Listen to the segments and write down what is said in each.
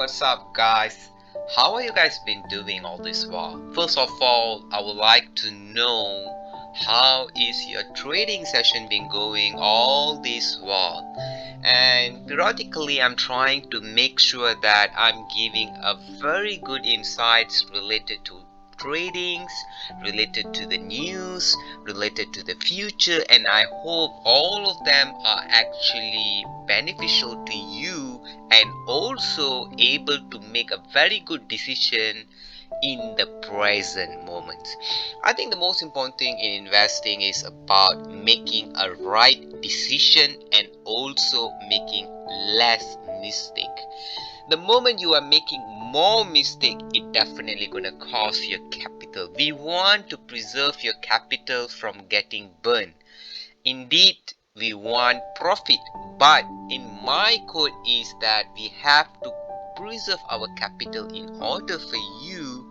what's up guys? How are you guys been doing all this while? First of all, I would like to know how is your trading session been going all this while? And periodically I'm trying to make sure that I'm giving a very good insights related to tradings, related to the news, related to the future, and I hope all of them are actually beneficial to you and also able to make a very good decision in the present moment. I think the most important thing in investing is about making a right decision and also making less mistake. The moment you are making more mistake, it definitely gonna cost your capital. We want to preserve your capital from getting burned. Indeed, we want profit, but in my code is that we have to preserve our capital in order for you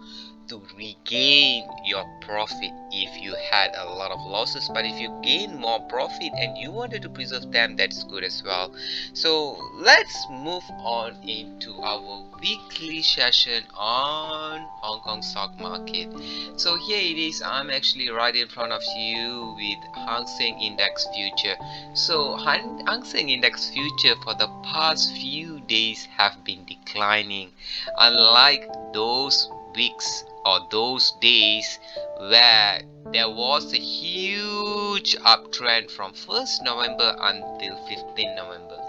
to regain your profit if you had a lot of losses. But if you gain more profit and you wanted to preserve them, that's good as well. So let's move on into our weekly session on Hong Kong stock market. So here it is. I'm actually right in front of you with Hang Seng Index Future. So Hang Seng Index Future for the past few days have been declining, unlike those weeks or those days where there was a huge uptrend from 1st November until 15th November.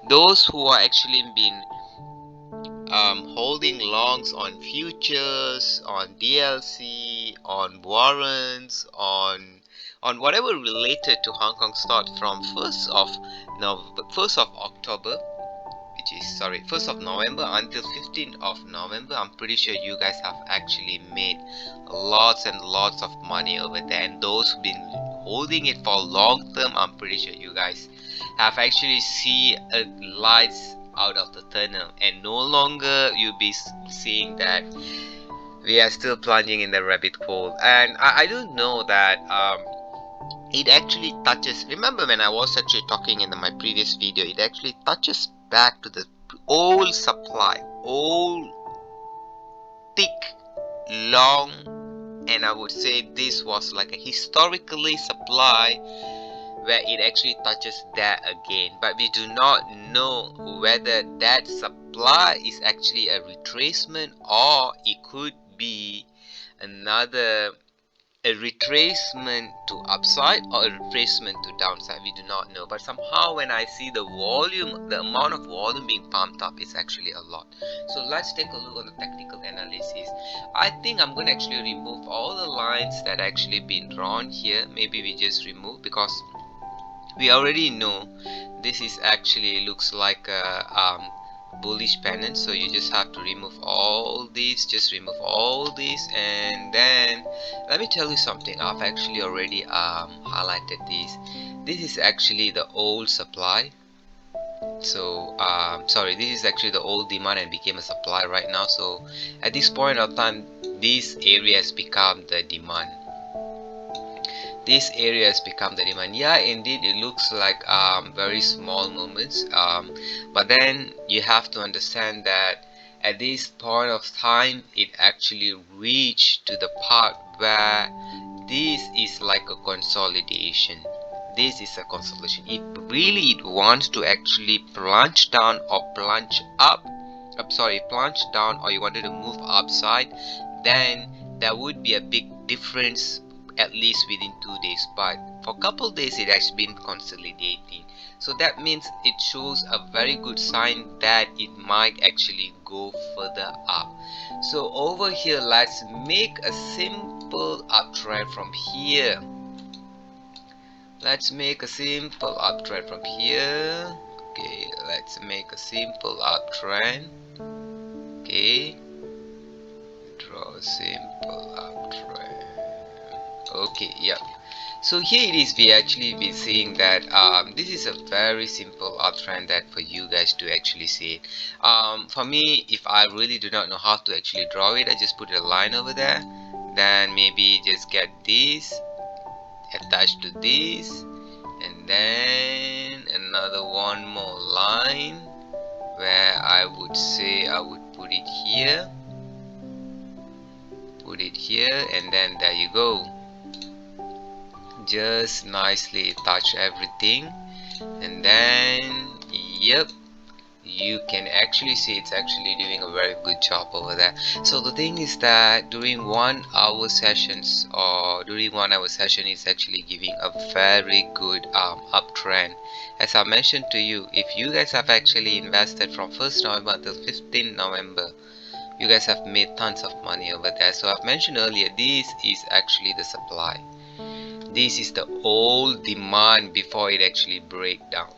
Those who are actually been holding longs on futures, on DLC, on warrants, on whatever related to Hong Kong stock from 1st of October, which is 1st of November until 15th of November. I'm pretty sure you guys have actually made lots and lots of money over there, and those who've been holding it for long term, I'm pretty sure you guys have actually see lights out of the tunnel, and no longer you'll be seeing that we are still plunging in the rabbit hole. And I do know that it actually touches, remember when I was actually talking in my previous video, it actually touches back to the old supply, old thick long, and I would say this was like a historically supply where it actually touches that again. But we do not know whether that supply is actually a retracement or it could be another retracement to upside or a retracement to downside. We do not know, but somehow when I see the volume, the amount of volume being pumped up is actually a lot. So let's take a look on the technical analysis. I think I'm going to actually remove all the lines that actually been drawn here. Maybe we just remove, because we already know this is actually looks like a bullish pennant, so you just have to remove all these, just remove all these. And then let me tell you something, I've actually already highlighted this is actually the old supply. So sorry, this is actually the old demand and became a supply right now. So at this point of time, this area has become the demand. This area has become the demand. Yeah, indeed, it looks like very small movements, but then you have to understand that at this point of time it actually reached to the part where this is like a consolidation. This is a consolidation. If really it wants to actually plunge down or plunge up, plunge down, or you wanted to move upside, then there would be a big difference at least within 2 days. But for a couple days it has been consolidating, so that means it shows a very good sign that it might actually go further up. So over here, let's make a simple uptrend from here. Let's make a simple uptrend from here. Okay, let's make a simple uptrend. Okay, draw a simple uptrend. Okay, yeah. So here it is. We actually be seeing that this is a very simple uptrend that for you guys to actually see it. For me, if I really do not know how to actually draw it, I just put a line over there, then maybe just get this attached to this, and then another one more line where I would say I would put it here, and then there you go. Just nicely touch everything, and then yep, you can actually see it's actually doing a very good job over there. So the thing is that during 1 hour sessions, or during 1 hour session, it's actually giving a very good uptrend. As I mentioned to you, if you guys have actually invested from 1st November till 15th November, you guys have made tons of money over there. So I've mentioned earlier, this is actually the supply. This is the old demand before it actually break down,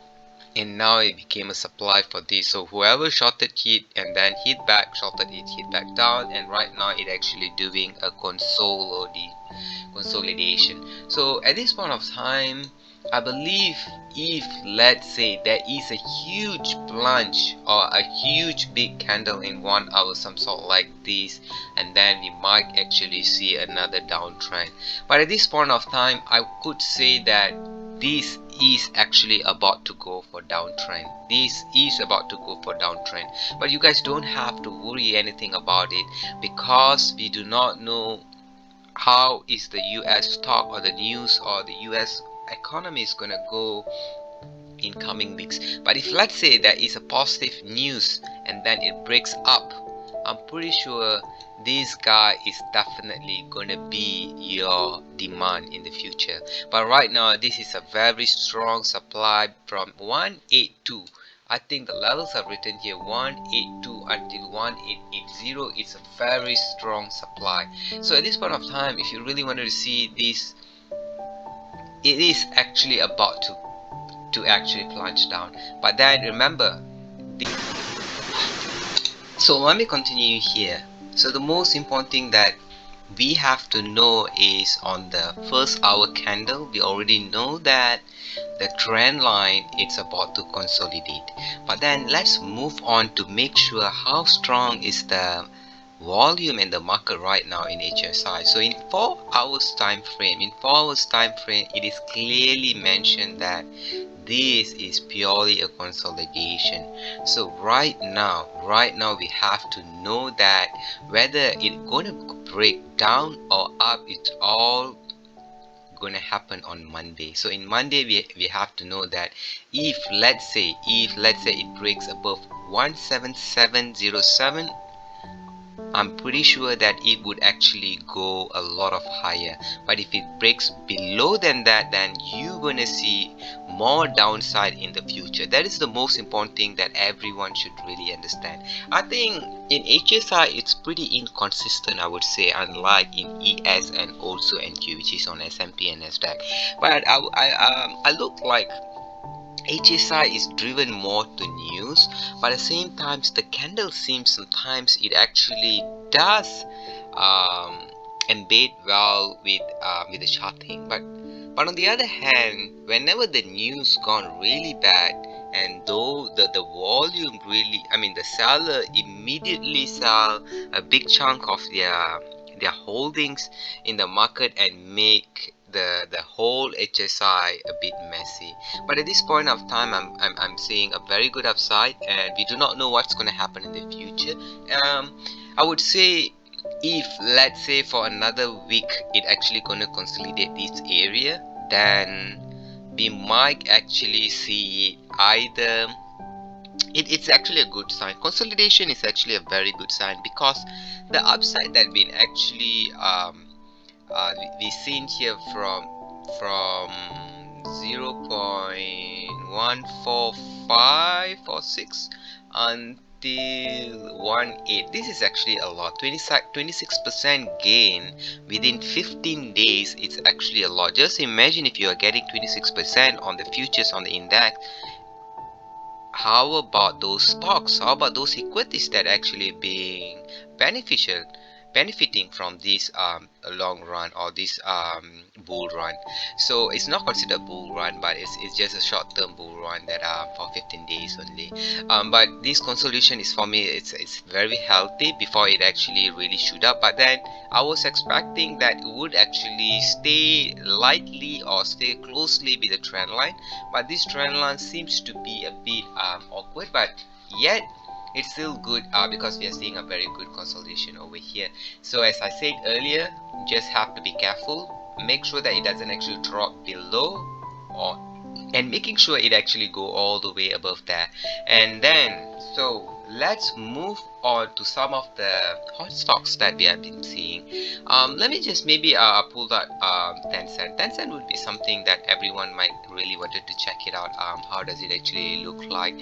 and now it became a supply for this. So whoever shorted it and then hit back, shorted it, hit back down, and right now it actually doing a consolidation. So at this point of time, I believe if let's say there is a huge plunge or a huge big candle in 1 hour, some sort like this, and then we might actually see another downtrend. But at this point of time, I could say that this is actually about to go for downtrend. This is about to go for downtrend. But you guys don't have to worry anything about it, because we do not know how is the US stock or the news or the US economy is gonna go in coming weeks. But if let's say there is a positive news and then it breaks up, I'm pretty sure this guy is definitely gonna be your demand in the future. But right now, this is a very strong supply from 182. I think the levels are written here 182 until 1880. It's a very strong supply. So at this point of time, if you really wanted to see this, it is actually about to actually plunge down. But then remember, so let me continue here. So the most important thing that we have to know is on the 1st hour candle, we already know that the trend line it's about to consolidate. But then let's move on to make sure how strong is the volume in the market right now in HSI. So in 4 hours time frame, it is clearly mentioned that this is purely a consolidation. So right now we have to know that whether it's gonna break down or up, it's all gonna happen on Monday. So in Monday we have to know that if let's say it breaks above 17707, I'm pretty sure that it would actually go a lot of higher. But if it breaks below than that, then you're gonna see more downside in the future. That is the most important thing that everyone should really understand. I think in HSI it's pretty inconsistent, I would say, unlike in ES and also NQ, which is on S&P and Nasdaq. But I look like HSI is driven more to news, but at the same time the candle seems sometimes it actually does embed well with the charting. But on the other hand, whenever the news gone really bad, and though the volume really, I mean the seller immediately sell a big chunk of their holdings in the market and make the whole HSI a bit messy. But at this point of time, I'm seeing a very good upside, and we do not know what's going to happen in the future. I would say if let's say for another week it actually going to consolidate this area, then we might actually see either it's actually a good sign. Consolidation is actually a very good sign, because the upside that been actually we seen here from 0.14546 until 1.8. This is actually a lot. 26% gain within 15 days. It's actually a lot. Just imagine if you are getting 26% on the futures on the index. How about those stocks? How about those equities that actually being benefiting from this long run or this bull run? So it's not considered bull run, but it's just a short-term bull run that for 15 days only. But this consolidation is, for me, it's very healthy before it actually really shoot up. But then I was expecting that it would actually stay lightly or stay closely with the trend line, but this trend line seems to be a bit awkward. But yet it's still good because we are seeing a very good consolidation over here. So as I said earlier, just have to be careful, make sure that it doesn't actually drop below, or and making sure it actually go all the way above there. And then so let's move on to some of the hot stocks that we have been seeing. Let me just maybe pull that Tencent would be something that everyone might really wanted to check it out. How does it actually look like?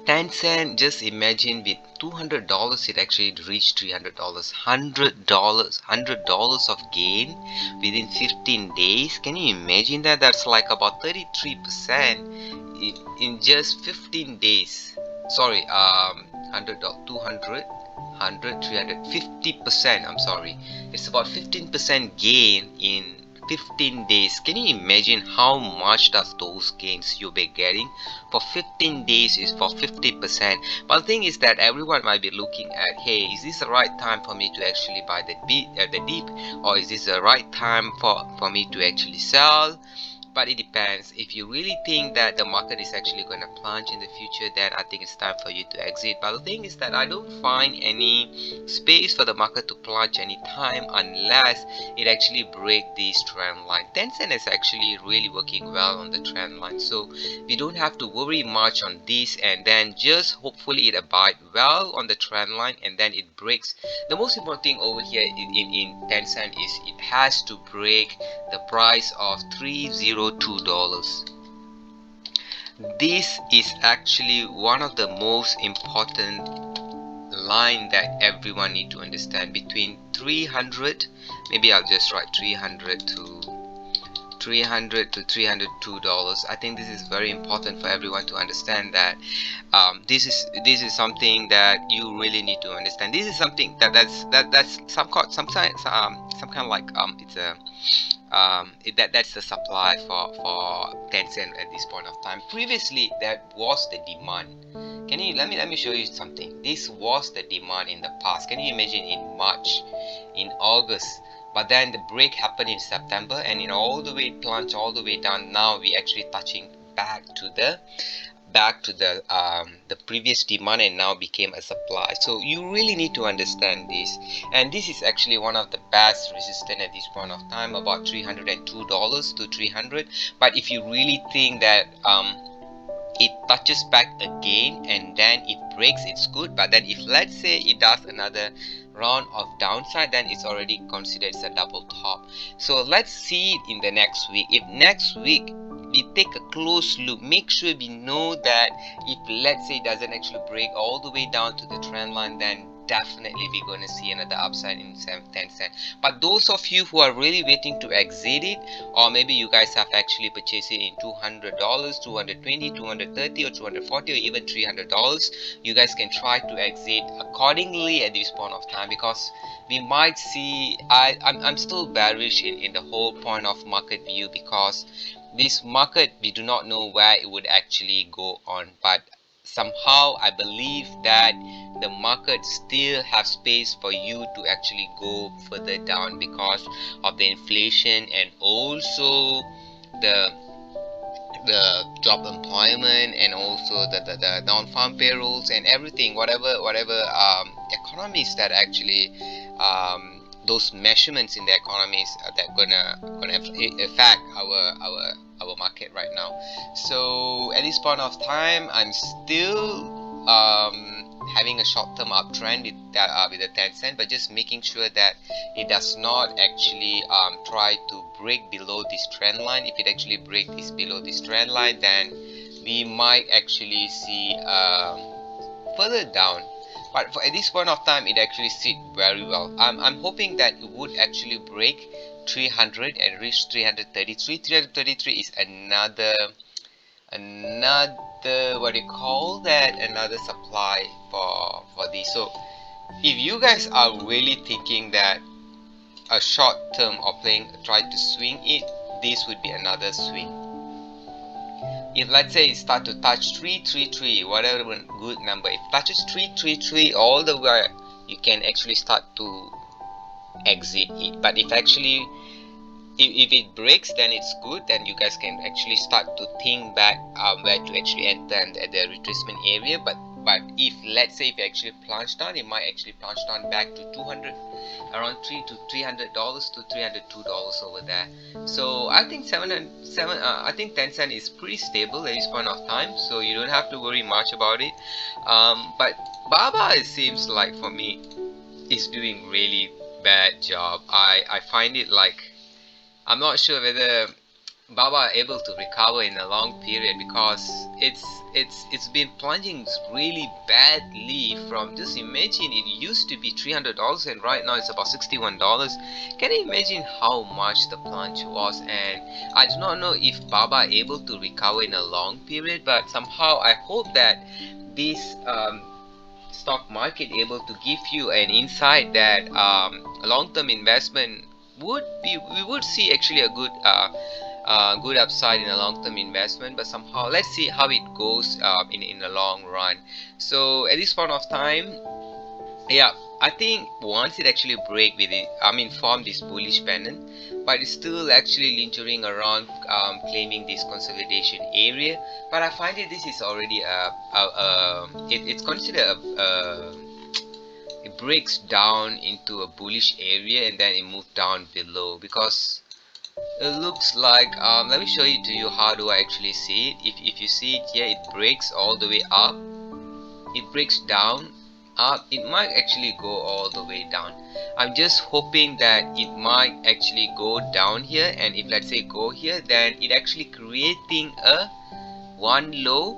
Tencent, just imagine with $200 it actually reached $300. $100 of gain within 15 days. Can you imagine that? That's like about 33% in just 15 days. Sorry, 100, 200, 100, 300, 50%. I'm sorry, it's about 15% gain in 15 days. Can you imagine how much does those gains you'll be getting for 15 days is for 50%? But the thing is that everyone might be looking at, hey, is this the right time for me to actually buy the dip, or is this the right time for me to actually sell? But it depends. If you really think that the market is actually going to plunge in the future, then I think it's time for you to exit. But the thing is that I don't find any space for the market to plunge anytime unless it actually break this trend line. Tencent is actually really working well on the trend line, so we don't have to worry much on this, and then just hopefully it abide well on the trend line and then it breaks. The most important thing over here in Tencent is it has to break the price of $302. This is actually one of the most important line that everyone need to understand. Between 300, maybe I'll just write 300 to $302. I think this is very important for everyone to understand that this is something that you really need to understand. This is something that's some kind of like it's a that's the supply for Tencent at this point of time. Previously, that was the demand. Can you let me show you something? This was the demand in the past. Can you imagine in March, in August? But then the break happened in September, and it all the way plunged all the way down. Now we actually touching back to the previous demand, and now became a supply. So you really need to understand this, and this is actually one of the best resistance at this point of time, about $302 to 300. But if you really think that it touches back again and then it breaks, it's good. But then if let's say it does another round of downside, then it's already considered as a double top. So let's see it in the next week. If next week we take a close look, make sure we know that if let's say it doesn't actually break all the way down to the trend line, then definitely we're going to see another upside in Tencent. But those of you who are really waiting to exit it, or maybe you guys have actually purchased it in $200, $220, $230, or $240, or even $300, you guys can try to exit accordingly at this point of time, because we might see I'm still bearish in the whole point of market view, because this market, we do not know where it would actually go on. But somehow I believe that the market still have space for you to actually go further down because of the inflation, and also the job employment, and also the non-farm payrolls and everything, whatever economies that actually those measurements in the economies that gonna affect our market right now. So at this point of time, I'm still having a short-term uptrend with the Tencent, but just making sure that it does not actually try to break below this trend line. If it actually breaks this below this trend line, then we might actually see further down. But at this point of time, it actually sit very well. I'm hoping that it would actually break 300 and reach 333. 333 is another what do you call that, another supply for this. So if you guys are really thinking that a short term or try to swing it, this would be another swing. If let's say it start to touch 333, whatever good number, if it touches 333 all the way, you can actually start to exit it. But if it breaks, then it's good. Then you guys can actually start to think back where to actually enter at the retracement area. But but if let's say if it actually plunged down, it might actually plunge down back to 200, around $300 to $302 over there. So I think I think Tencent is pretty stable at this point of time, so you don't have to worry much about it. But Baba, it seems like for me, is doing really bad job. I find it like I'm not sure whether Baba are able to recover in a long period, because it's been plunging really badly. From, just imagine, it used to be $300 and right now it's about $61. Can you imagine how much the plunge was? And I do not know if Baba are able to recover in a long period, but somehow I hope that this stock market able to give you an insight that long-term investment we would see actually a good upside in a long-term investment. But somehow let's see how it goes in the long run. So at this point of time, yeah, I think once it actually break with it, I mean form this bullish pennant, but it's still actually lingering around, claiming this consolidation area. But I find it this is already it's considered it breaks down into a bullish area and then it moved down below, because it looks like, let me show it to you. How do I actually see it? If you see it here, it breaks all the way up, it breaks down up, it might actually go all the way down. I'm just hoping that it might actually go down here, and if let's say go here, then it actually creating a one low,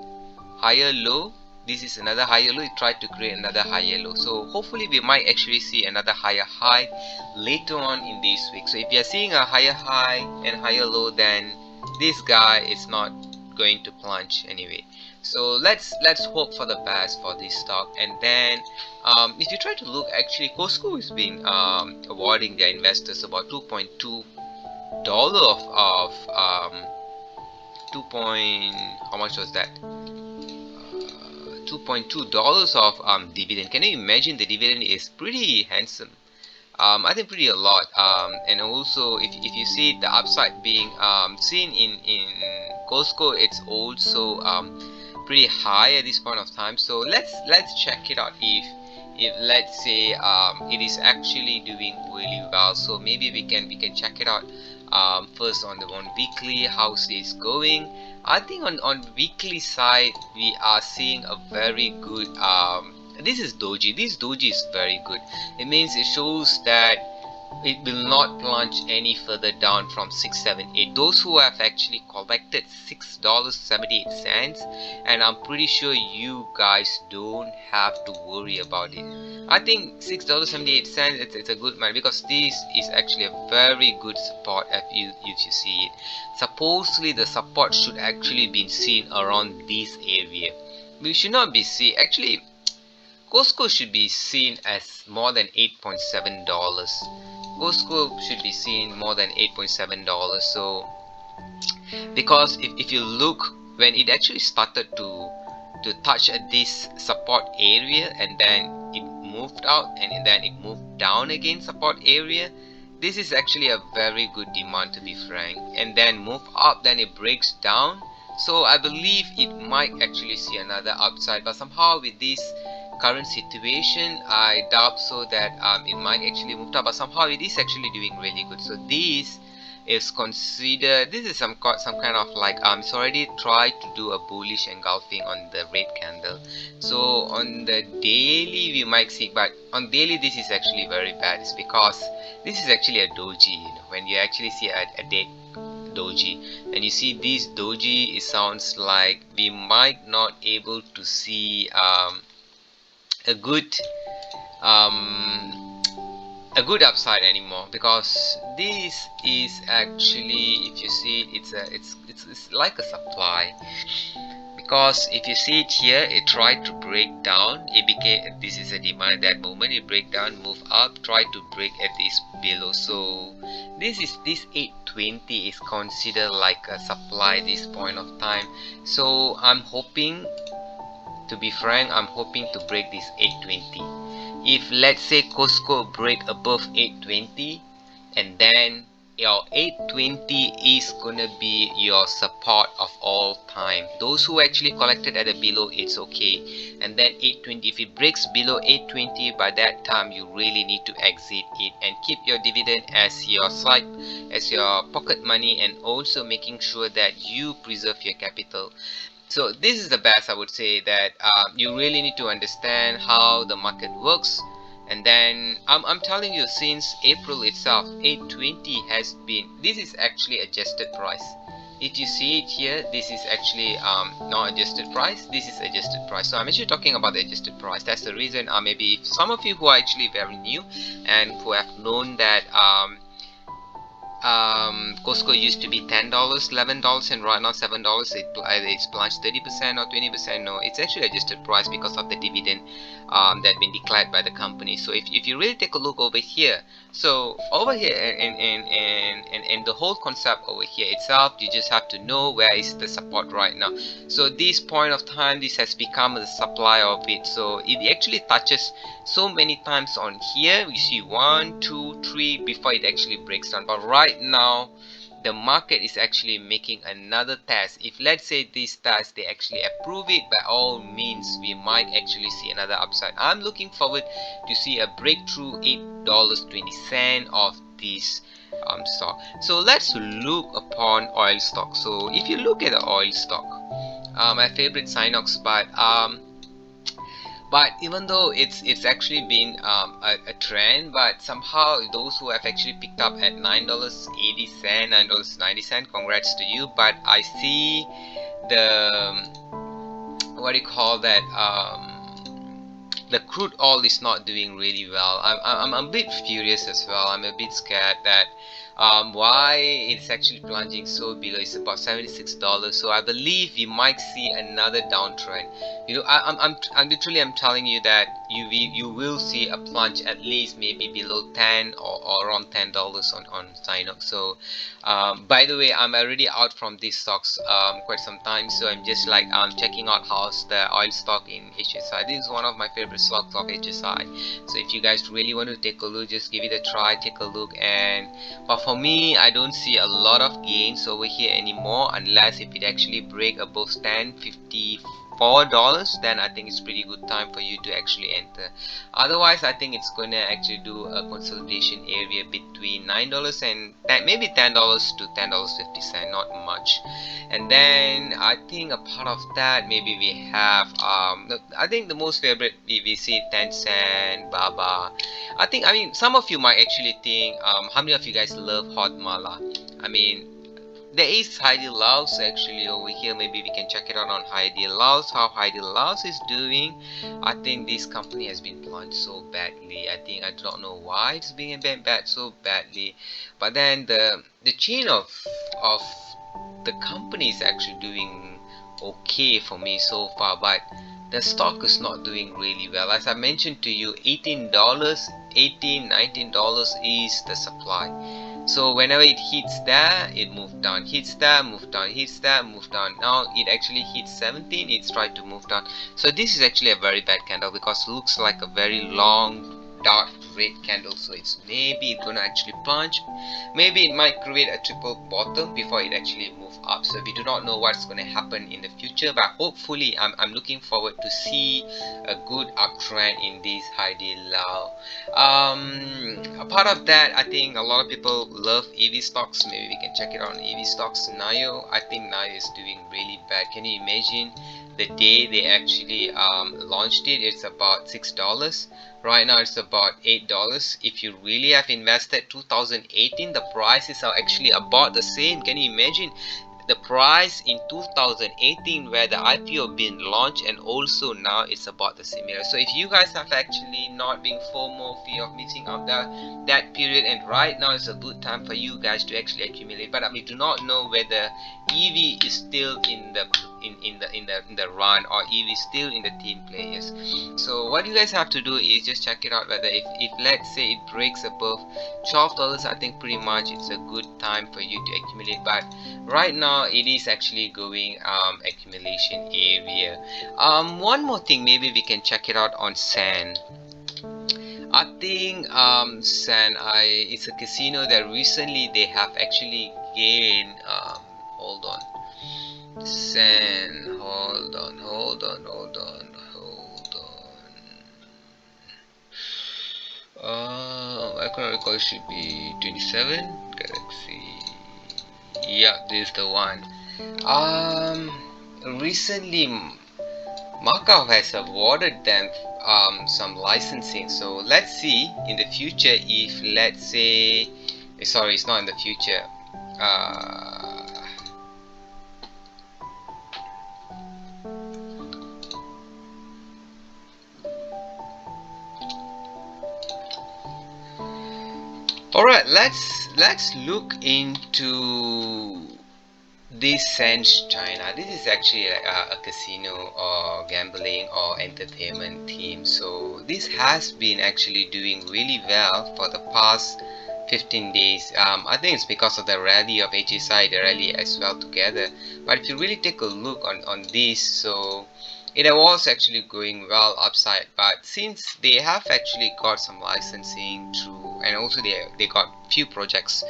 higher low. This is another higher low, it tried to create another higher low. So hopefully we might actually see another higher high later on in this week. So if you are seeing a higher high and higher low, then this guy is not going to plunge anyway. So let's hope for the best for this stock. And then if you try to look, actually Cosco has been awarding their investors about $2.2 of 2 point, how much was that, $2.2 of dividend. Can you imagine? The dividend is pretty handsome. I think pretty a lot. And also if you see the upside being seen in Cosco, it's also pretty high at this point of time. So let's check it out. If let's say it is actually doing really well, so maybe we can check it out first on weekly, how's this going. I think on weekly side we are seeing a very good this is doji. This doji is very good. It means it shows that it will not plunge any further down from 678. Those who have actually collected $6.78, and I'm pretty sure you guys don't have to worry about it. I think $6.78, it's a good money, because this is actually a very good support. If you see it, supposedly the support should actually be seen around this area. We should not be seen, actually Cosco should be seen as more than $8.7. Cosco should be seen more than $8.7. So because if you look, when it actually started to touch at this support area, and then it moved out, and then it moved down again support area, this is actually a very good demand, to be frank. And then move up, then it breaks down. So I believe it might actually see another upside, but somehow with this current situation, I doubt so that it might actually move up. But somehow it is actually doing really good. So this is considered, this is some kind of like it's already tried to do a bullish engulfing on the red candle. So on the daily we might see, but on daily this is actually very bad. It's because this is actually a doji. When you actually see a dead doji and you see this doji, it sounds like we might not able to see a good upside anymore, because this is actually, if you see it, it's like a supply. Because if you see it here, it tried to break down, it became, this is a demand at that moment, it break down, move up, try to break at this below. So this 820 is considered like a supply this point of time. So I'm hoping, to be frank, I'm hoping to break this 820. If let's say Cosco break above 820 and then your 820 is gonna be your support of all time. Those who actually collected at the below, it's okay. And then 820, if it breaks below 820, by that time you really need to exit it and keep your dividend as your side, as your pocket money, and also making sure that you preserve your capital. So this is the best, I would say, that you really need to understand how the market works. And then I'm telling you, since April itself, 820 has been, this is actually adjusted price. If you see it here, this is actually not adjusted price, this is adjusted price. So I'm actually talking about the adjusted price. That's the reason maybe if some of you who are actually very new and who have known that Cosco used to be $10, $11, and right now $7. It's plunged 30% or 20%. No, it's actually adjusted price because of the dividend that been declared by the company. So if you really take a look over here, so over here and the whole concept over here itself, you just have to know where is the support right now. So this point of time, this has become the supply of it. So it actually touches so many times on here. You see 1, 2, 3 before it actually breaks down. But right now the market is actually making another test. If let's say this test they actually approve it, by all means we might actually see another upside. I'm looking forward to see a breakthrough $8.20 of this stock. So let's look upon oil stock. So if you look at the oil stock, my favorite Sinox, but even though it's actually been a trend, but somehow those who have actually picked up at $9.80, $9.90, congrats to you. But I see the what do you call that, the crude oil is not doing really well. I'm a bit furious as well. I'm a bit scared that why it's actually plunging so below. It's about $76. So I believe we might see another downtrend. You know, I'm literally I'm telling you that you will see a plunge at least maybe below 10 or around $10 on Sinox. So by the way, I'm already out from these stocks quite some time. So I'm just like checking out how's the oil stock in HSI. This is one of my favorite stocks of HSI. So if you guys really want to take a look, just give it a try, take a look. And but for me, I don't see a lot of gains over here anymore unless if it actually break above $10.54, then I think it's pretty good time for you to actually enter. Otherwise, I think it's gonna actually do a consolidation area between $9 and maybe $10 to $10.50, not much. And then I think a part of that, maybe we have I think the most favorite we see Tencent, Baba. I mean some of you might actually think how many of you guys love hot mala. I mean there is Haidilao actually over here. Maybe we can check it out on Haidilao, how Haidilao is doing. I think this company has been plunged so badly. I do not know why it's being bad so badly. But then the chain of the company is actually doing okay for me so far, but the stock is not doing really well. As I mentioned to you, $18, $19 is the supply. So whenever it hits there, it moved down, hits there, move down, hits there, move down. Now it actually hits 17, it's tried to move down. So this is actually a very bad candle because it looks like a very long dark red candle. So it's maybe gonna actually plunge, maybe it might create a triple bottom before it actually move up. So we do not know what's going to happen in the future, but hopefully I'm looking forward to see a good uptrend in this Haidilao. A part of that, I think a lot of people love EV stocks. Maybe we can check it out on EV stocks. Nayo, I think Nayo is doing really bad. Can you imagine the day they actually launched it? It's about $6. Right now it's about $8. If you really have invested 2018, the prices are actually about the same. Can you imagine the price in 2018 where the IPO been launched, and also now it's about the similar. So if you guys have actually not been FOMO, fear of missing out that period, and right now is a good time for you guys to actually accumulate. But we do not know whether EV is still in the run, or EV is still in the teen players. So what you guys have to do is just check it out whether if let's say it breaks above $12, I think pretty much it's a good time for you to accumulate. But right now it is actually going accumulation area. One more thing, maybe we can check it out on SAN. I think it's a casino that recently they have actually gained. Hold on, San. Hold on. I can't recall. It should be 27 Galaxy. Yeah, this is the one. Recently Macau has awarded them some licensing. So let's see in the future if, let's say, sorry, it's not in the future. Uh, all right, let's look into this Sense China. This is actually a casino or gambling or entertainment team. So this has been actually doing really well for the past 15 days. I think it's because of the rally of HSI, the rally as well together. But if you really take a look on this, so it was actually going well upside. But since they have actually got some licensing through, and also they got few projects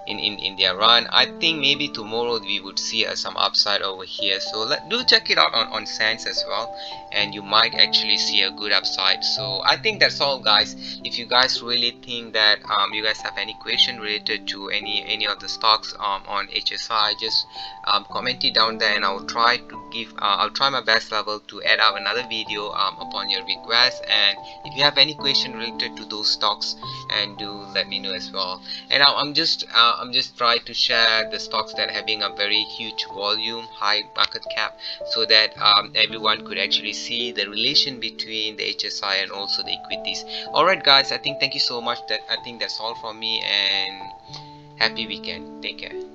in their run, I think maybe tomorrow we would see some upside over here. So do check it out on Sands as well, and you might actually see a good upside. So I think that's all, guys. If you guys really think that you guys have any question related to any of the stocks on HSI, just comment it down there, and I'll try my best level to add up another video upon your request. And if you have any question related to those stocks, and do let me know as well. And I'm just trying to share the stocks that are having a very huge volume, high market cap, so that everyone could actually see the relation between the HSI and also the equities. Alright guys, I think thank you so much. I think that's all from me, and happy weekend. Take care.